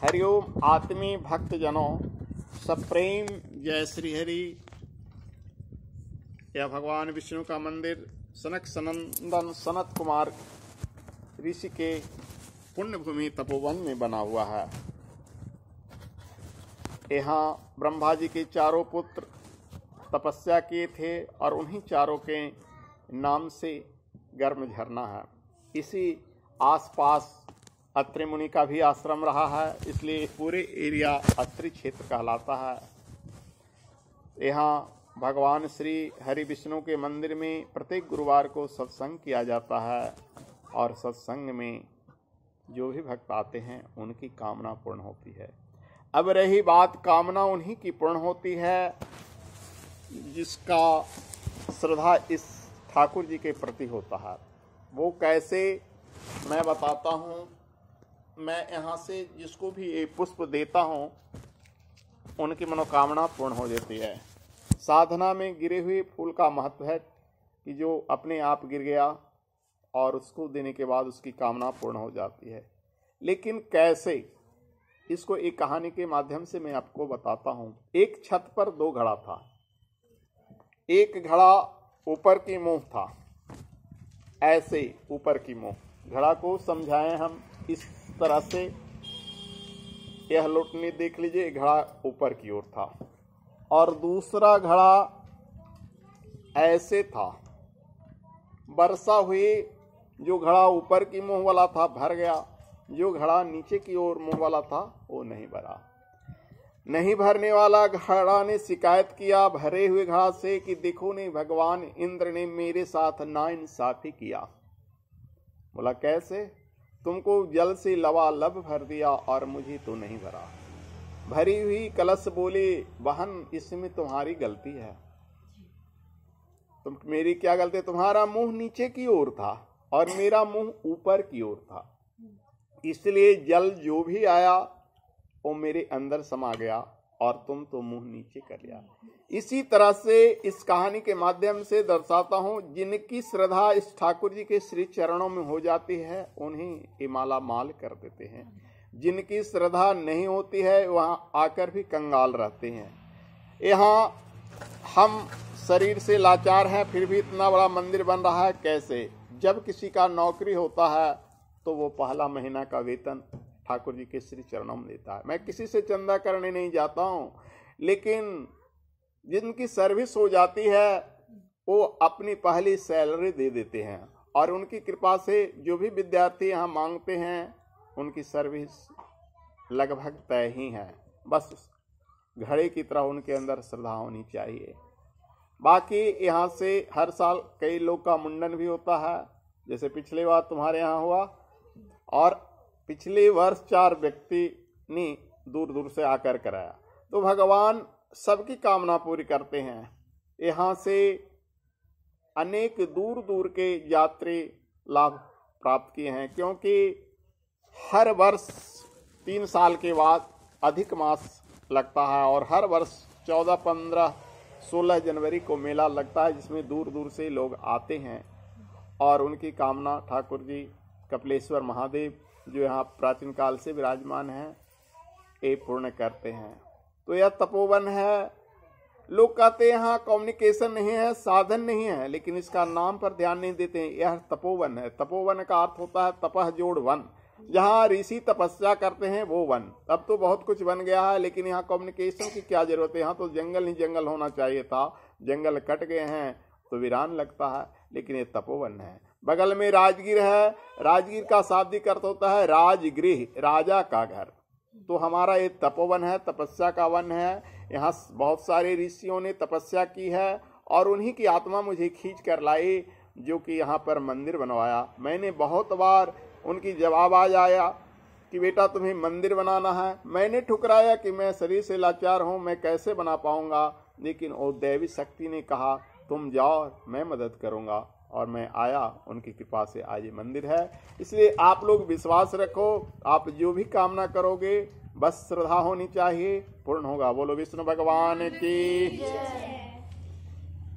हरिओम आत्मी भक्तजनों, सप्रेम जय श्री हरि। यह भगवान विष्णु का मंदिर सनक सनंदन सनत कुमार ऋषि के पुण्यभूमि तपोवन में बना हुआ है। यहाँ ब्रह्मा जी के चारों पुत्र तपस्या किए थे और उन्हीं चारों के नाम से गर्म झरना है। इसी आसपास अत्रि मुनि का भी आश्रम रहा है, इसलिए पूरे एरिया अत्रि क्षेत्र कहलाता है। यहाँ भगवान श्री हरि विष्णु के मंदिर में प्रत्येक गुरुवार को सत्संग किया जाता है और सत्संग में जो भी भक्त आते हैं उनकी कामना पूर्ण होती है। अब रही बात, कामना उन्हीं की पूर्ण होती है जिसका श्रद्धा इस ठाकुर जी के प्रति होता है। वो कैसे, मैं बताता हूँ। मैं यहाँ से जिसको भी ये पुष्प देता हूँ उनकी मनोकामना पूर्ण हो जाती है। साधना में गिरे हुए फूल का महत्व है कि जो अपने आप गिर गया और उसको देने के बाद उसकी कामना पूर्ण हो जाती है। लेकिन कैसे, इसको एक कहानी के माध्यम से मैं आपको बताता हूँ। एक छत पर दो घड़ा था। एक घड़ा ऊपर की मुंह था, ऐसे ऊपर की मुंह। घड़ा को समझाएं हम इस तरह से, यह लोटनी देख लीजिए, घड़ा ऊपर की ओर था और दूसरा घड़ा ऐसे था। वर्षा हुई, जो घड़ा ऊपर की मुंह वाला था भर गया, जो घड़ा नीचे की ओर मुंह वाला था वो नहीं भरा। नहीं भरने वाला घड़ा ने शिकायत किया भरे हुए घड़ा से कि देखो नहीं, भगवान इंद्र ने मेरे साथ नाइंसाफी किया। बोला कैसे? तुमको जल से लबालब भर दिया और मुझे तो नहीं भरा। भरी हुई कलश बोले, बहन इसमें तुम्हारी गलती है। तुम, मेरी क्या गलती? तुम्हारा मुंह नीचे की ओर था और मेरा मुंह ऊपर की ओर था, इसलिए जल जो भी आया वो मेरे अंदर समा गया और तुम तो मुंह नीचे कर लिया। इसी तरह से इस कहानी के माध्यम से दर्शाता हूँ, जिनकी श्रद्धा इस ठाकुर जी के श्री चरणों में हो जाती है उन्हीं ये माला माल कर देते हैं। जिनकी श्रद्धा नहीं होती है वहाँ आकर भी कंगाल रहते हैं। यहाँ हम शरीर से लाचार हैं, फिर भी इतना बड़ा मंदिर बन रहा है। कैसे? जब किसी का नौकरी होता है तो वो पहला महीना का वेतन ठाकुर जी के श्री चरणों में देता है। मैं किसी से चंदा करने नहीं जाता हूँ, लेकिन जिनकी सर्विस हो जाती है वो अपनी पहली सैलरी दे देते हैं और उनकी कृपा से जो भी विद्यार्थी यहाँ मांगते हैं उनकी सर्विस लगभग तय ही है। बस घड़े की तरह उनके अंदर श्रद्धा होनी चाहिए। बाकी यहाँ से हर साल कई लोग का मुंडन भी होता है, जैसे पिछले बार तुम्हारे यहाँ हुआ, और पिछले वर्ष 4 व्यक्ति ने दूर दूर से आकर कराया। तो भगवान सबकी कामना पूरी करते हैं। यहाँ से अनेक दूर दूर के यात्री लाभ प्राप्त किए हैं, क्योंकि हर वर्ष 3 साल के बाद अधिक मास लगता है और हर वर्ष 14, 15, 16 जनवरी को मेला लगता है, जिसमें दूर दूर से लोग आते हैं और उनकी कामना ठाकुर जी कपिलेश्वर महादेव जो यहाँ प्राचीन काल से विराजमान हैं ये पूर्ण करते हैं। तो यह तपोवन है। लोग कहते हैं यहाँ कम्युनिकेशन नहीं है, साधन नहीं है, लेकिन इसका नाम पर ध्यान नहीं देते हैं। यह तपोवन है। तपोवन का अर्थ होता है तपह जोड़ वन, जहाँ ऋषि तपस्या करते हैं वो वन। अब तो बहुत कुछ बन गया है, लेकिन यहाँ कम्युनिकेशन की क्या जरूरत है? यहाँ तो जंगल ही जंगल होना चाहिए था। जंगल कट गए हैं तो वीरान लगता है, लेकिन ये तपोवन है। बगल में राजगीर है। राजगीर का शाब्दिक अर्थ होता है राजगृह, राजा का घर। तो हमारा ये तपोवन है, तपस्या का वन है। यहाँ बहुत सारे ऋषियों ने तपस्या की है और उन्हीं की आत्मा मुझे खींच कर लाई, जो कि यहाँ पर मंदिर बनवाया। मैंने बहुत बार उनकी जवाब आ जाया कि बेटा तुम्हें मंदिर बनाना है। मैंने ठुकराया कि मैं शरीर से लाचार हूँ, मैं कैसे बना पाऊंगा। लेकिन वो दैवी शक्ति ने कहा तुम जाओ, मैं मदद करूँगा, और मैं आया। उनकी कृपा से आज ये मंदिर है। इसलिए आप लोग विश्वास रखो, आप जो भी कामना करोगे बस श्रद्धा होनी चाहिए, पूर्ण होगा। बोलो विष्णु भगवान की।